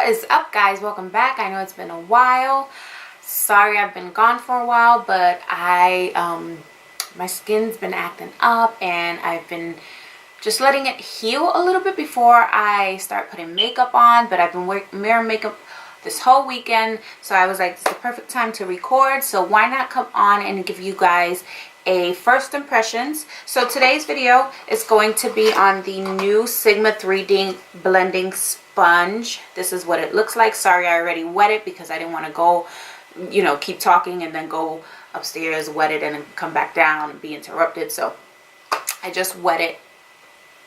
What is up, guys? Welcome back. I know it's been a while. Sorry I've been gone for a while, but my skin's been acting up and I've been just letting it heal a little bit before I start putting makeup on. But I've been wearing makeup this whole weekend, so I was like, it's the perfect time to record, so why not come on and give you guys a first impressions. So today's video is going to be on the new Sigma 3D blending sponge. This is what it looks like. Sorry, I already wet it because I didn't want to go, keep talking and then go upstairs, wet it, and then come back down and be interrupted. So I just wet it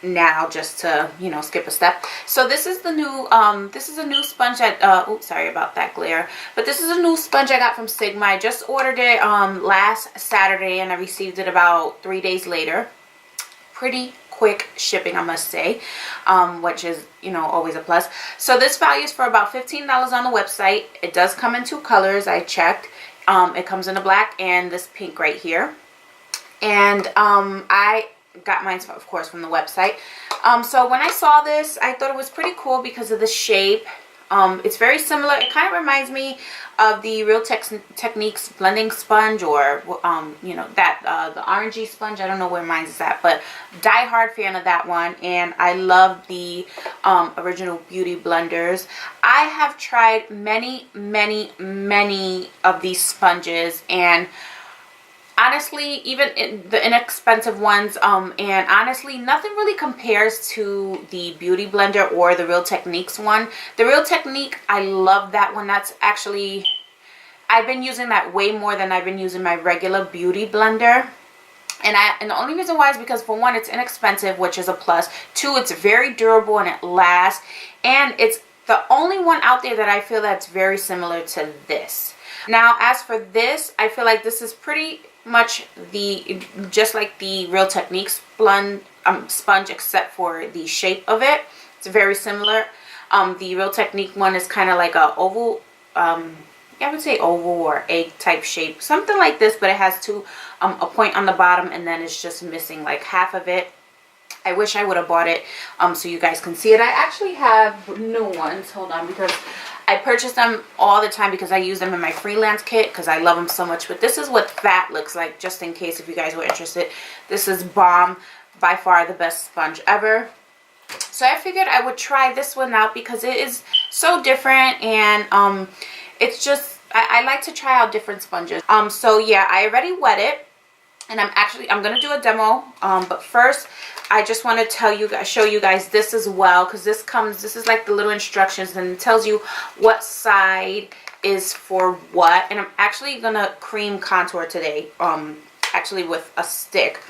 now just to skip a step. So this is the new this is a new sponge that oops, sorry about that glare, but this is a new sponge I got from Sigma. I just ordered it last Saturday and I received it about 3 days later. Pretty quick shipping, I must say, which is always a plus. So this value is for about $15 on the website. It does come in two colors. I checked. It comes in the black and this pink right here, and I got mine, of course, from the website. So when I saw this, I thought it was pretty cool because of the shape. It's very similar. It kind of reminds me of the Real Techniques blending sponge, or the orangey sponge. I don't know where mine is at, but die-hard fan of that one. And I love the original beauty blenders. I have tried many of these sponges, and honestly, even the inexpensive ones, and honestly, nothing really compares to the Beauty Blender or the Real Techniques one. The Real Technique, I love that one. That's actually, I've been using that way more than I've been using my regular Beauty Blender. And the only reason why is because, for one, it's inexpensive, which is a plus. Two, it's very durable and it lasts. And it's the only one out there that I feel that's very similar to this. Now, as for this, I feel like this is pretty much just like the Real Techniques sponge, except for the shape of it. It's very similar. The Real Technique one is kind of like a oval, I would say oval or egg type shape, something like this, but it has a point on the bottom, and then it's just missing like half of it. I wish I would have bought it so you guys can see it. I actually have new ones. Hold on, because I purchase them all the time because I use them in my freelance kit because I love them so much. But this is what that looks like, just in case if you guys were interested. This is bomb. By far the best sponge ever. So I figured I would try this one out because it is so different, and it's just, I like to try out different sponges. So yeah, I already wet it, and I'm gonna do a demo, but first I just want to show you guys this as well, because this is like the little instructions, and it tells you what side is for what. And I'm actually gonna cream contour today, actually with a stick,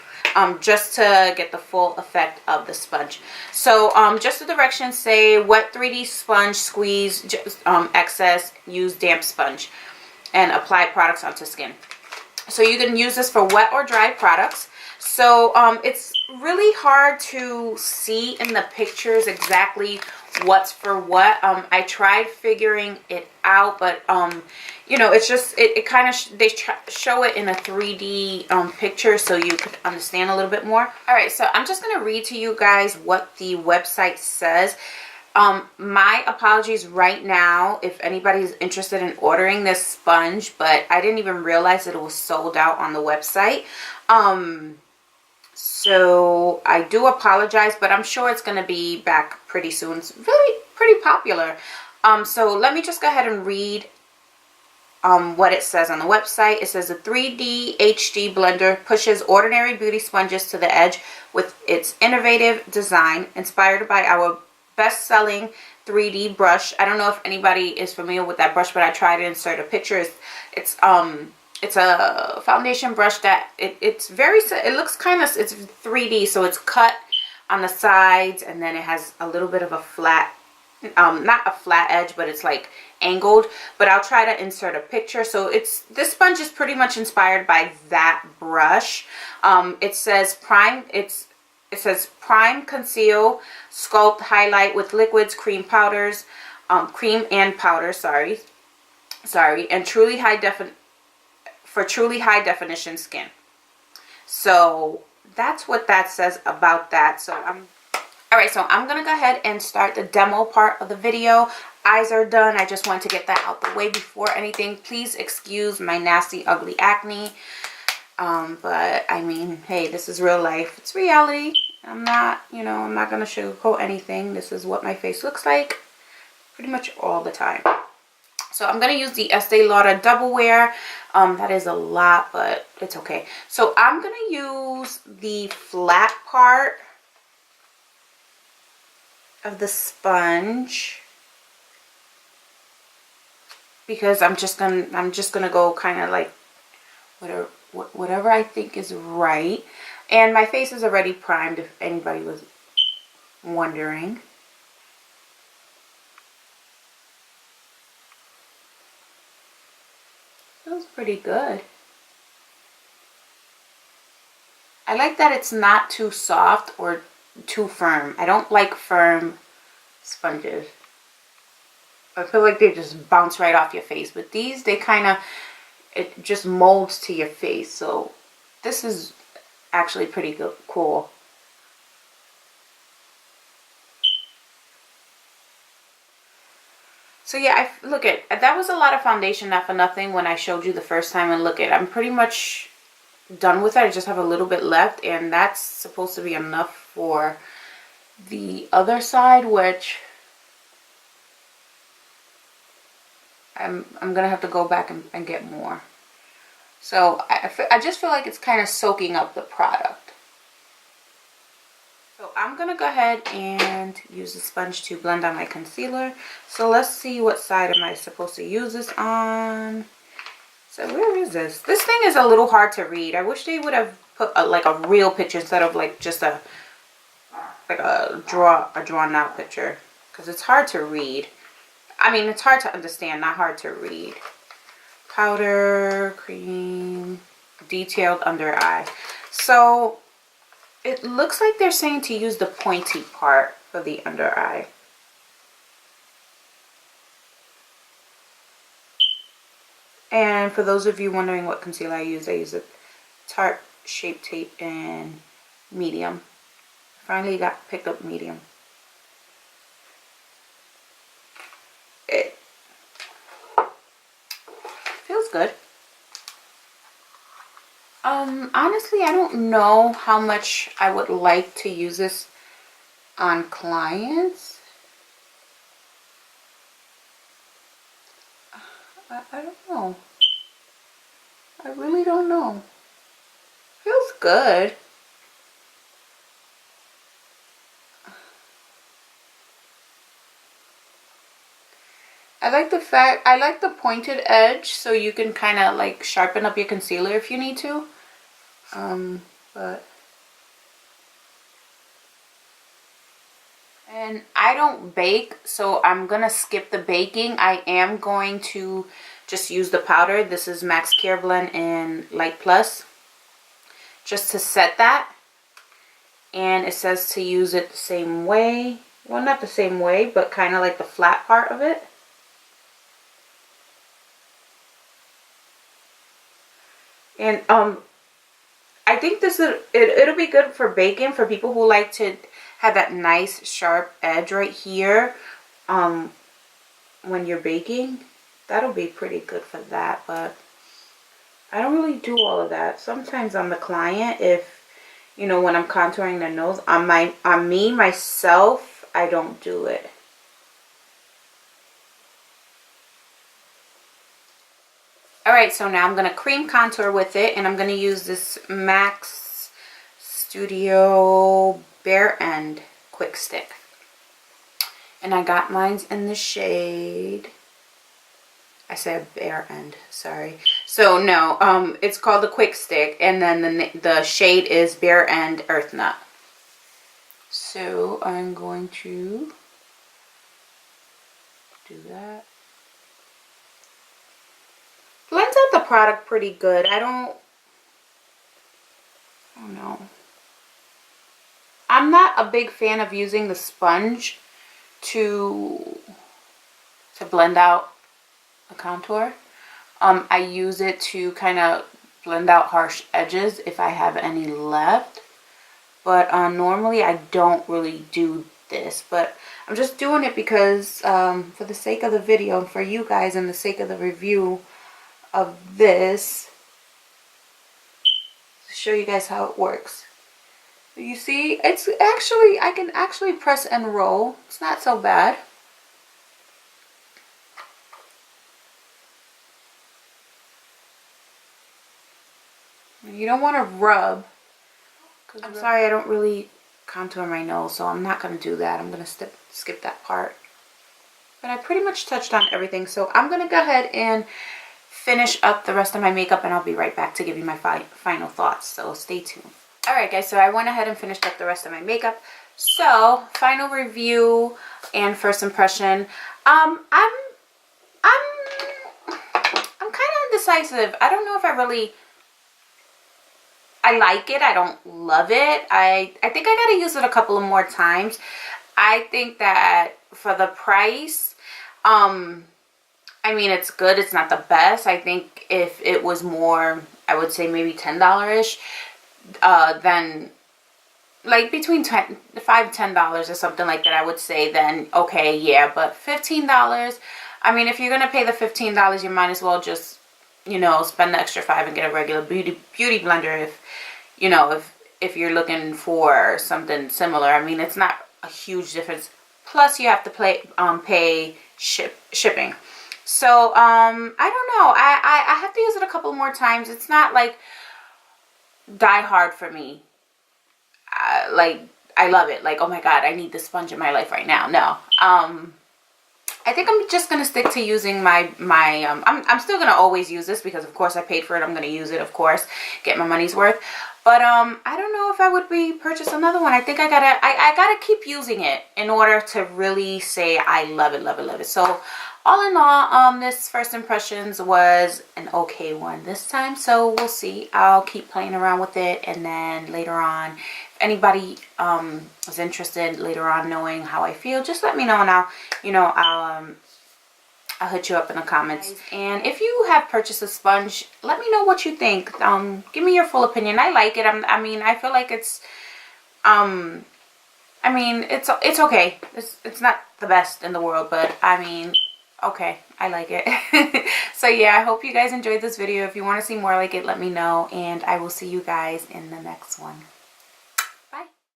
just to get the full effect of the sponge. So just the directions say wet 3D sponge, squeeze excess, use damp sponge, and apply products onto skin. So you can use this for wet or dry products. So it's really hard to see in the pictures exactly what's for what. I tried figuring it out, but it's just it kind of they show it in a 3D picture so you could understand a little bit more. All right, so I'm just gonna read to you guys what the website says. My apologies right now if anybody's interested in ordering this sponge, but I didn't even realize that it was sold out on the website. So I do apologize, but I'm sure it's going to be back pretty soon. It's really pretty popular. So let me just go ahead and read what it says on the website. It says a 3D HD blender pushes ordinary beauty sponges to the edge with its innovative design, inspired by our best-selling 3D brush. I don't know if anybody is familiar with that brush, but I tried to insert a picture. It's a foundation brush that it looks kind of, it's 3D, so it's cut on the sides, and then it has a little bit of a flat, not a flat edge, but it's like angled. But I'll try to insert a picture. So this sponge is pretty much inspired by that brush. It says prime, conceal, sculpt, highlight with liquids, cream powders, cream and powder, sorry, and truly high definition skin. So that's what that says about that. So I'm Alright, so I'm going to go ahead and start the demo part of the video. eyes are done. I just want to get that out the way before anything. Please excuse my nasty, ugly acne. But I mean, hey, this is real life. It's reality. I'm not, you know, I'm not going to sugarcoat anything. This is what my face looks like pretty much all the time. So I'm going to use the Estee Lauder Double Wear. That is a lot, but it's okay. So I'm going to use the flat part of the sponge because I'm just gonna go kind of like whatever I think is right. And my face is already primed, if anybody was wondering. Feels pretty good. I like that it's not too soft or too firm. I don't like firm sponges. I feel like they just bounce right off your face. But these, they kind of, it just molds to your face. So this is actually pretty good, cool. So yeah, look at that was a lot of foundation, not for nothing, when I showed you the first time. And look at, I'm pretty much done with it. I just have a little bit left, and that's supposed to be enough for the other side, which I'm gonna have to go back and get more. So I just feel like it's kind of soaking up the product. So I'm gonna go ahead and use the sponge to blend out my concealer. So let's see, what side am I supposed to use this on? So where is this? This thing is a little hard to read. I wish they would have put like a real picture instead of like just a drawn out picture, because it's hard to read. I mean, it's hard to understand, not hard to read. Powder, cream, detailed under eye. So it looks like they're saying to use the pointy part for the under eye. And for those of you wondering what concealer I use a Tarte Shape Tape in medium. Finally picked up medium. It feels good. Honestly, I don't know how much I would like to use this on clients. I don't know. I really don't know. Feels good. I like the pointed edge, so you can kind of like sharpen up your concealer if you need to. And I don't bake, so I'm gonna skip the baking. I am going to just use the powder. This is Max Care Blend in Light Plus, just to set that. And it says to use it the same way. Well, not the same way, but kind of like the flat part of it. And I think it'll be good for baking, for people who like to have that nice sharp edge right here when you're baking. That'll be pretty good for that, but I don't really do all of that. Sometimes on the client, if you know, when I'm contouring the nose, on me myself, I don't do it. Alright, so now I'm going to cream contour with it, and I'm going to use this MAC Studio Bare End Quick Stick. And I got mine in the shade, I said Bare End, sorry. So no, it's called the Quick Stick, and then the shade is Bare End Earth Nut. So I'm going to do that. Blends out the product pretty good. I don't know. I'm not a big fan of using the sponge to blend out a contour. I use it to kind of blend out harsh edges if I have any left. But normally I don't really do this. But I'm just doing it because for the sake of the video, for you guys, and the sake of the review of this, to show you guys how it works. You see, it's actually, I can actually press and roll. It's not so bad. You don't want to rub. I'm sorry, I don't really contour my nose, so I'm not going to do that. I'm going to skip that part. But I pretty much touched on everything, so I'm going to go ahead and finish up the rest of my makeup, and I'll be right back to give you my final thoughts, so stay tuned. Alright guys, so I went ahead and finished up the rest of my makeup. So, final review and first impression. I'm kind of indecisive. I don't know if I like it. I don't love it. I think I gotta use it a couple of more times. I think that for the price, I mean, it's good. It's not the best. I think if it was more, I would say maybe $10-ish, then like between $5 to $10 or something like that, I would say then okay, yeah. But $15, I mean, if you're gonna pay the $15, you might as well just, you know, spend the extra $5 and get a regular beauty blender if, you know, if you're looking for something similar. I mean, it's not a huge difference. Plus, you have to pay shipping. So, I don't know. I have to use it a couple more times. It's not like die hard for me. Like, I love it. Like, oh my God, I need this sponge in my life right now. No. I think I'm just going to stick to using I'm still going to always use this because of course I paid for it. I'm going to use it, of course, get my money's worth. But I don't know if I would purchase another one. I think I gotta keep using it in order to really say I love it, love it, love it. So all in all, this first impressions was an okay one this time. So we'll see. I'll keep playing around with it, and then later on, if anybody is interested later on knowing how I feel, just let me know, and I'll hit you up in the comments. And if you have purchased a sponge, let me know what you think. Give me your full opinion. I like it. I mean, I feel like it's I mean, it's okay. It's not the best in the world, but I mean, okay, I like it. So yeah, I hope you guys enjoyed this video. If you want to see more like it, let me know, and I will see you guys in the next one.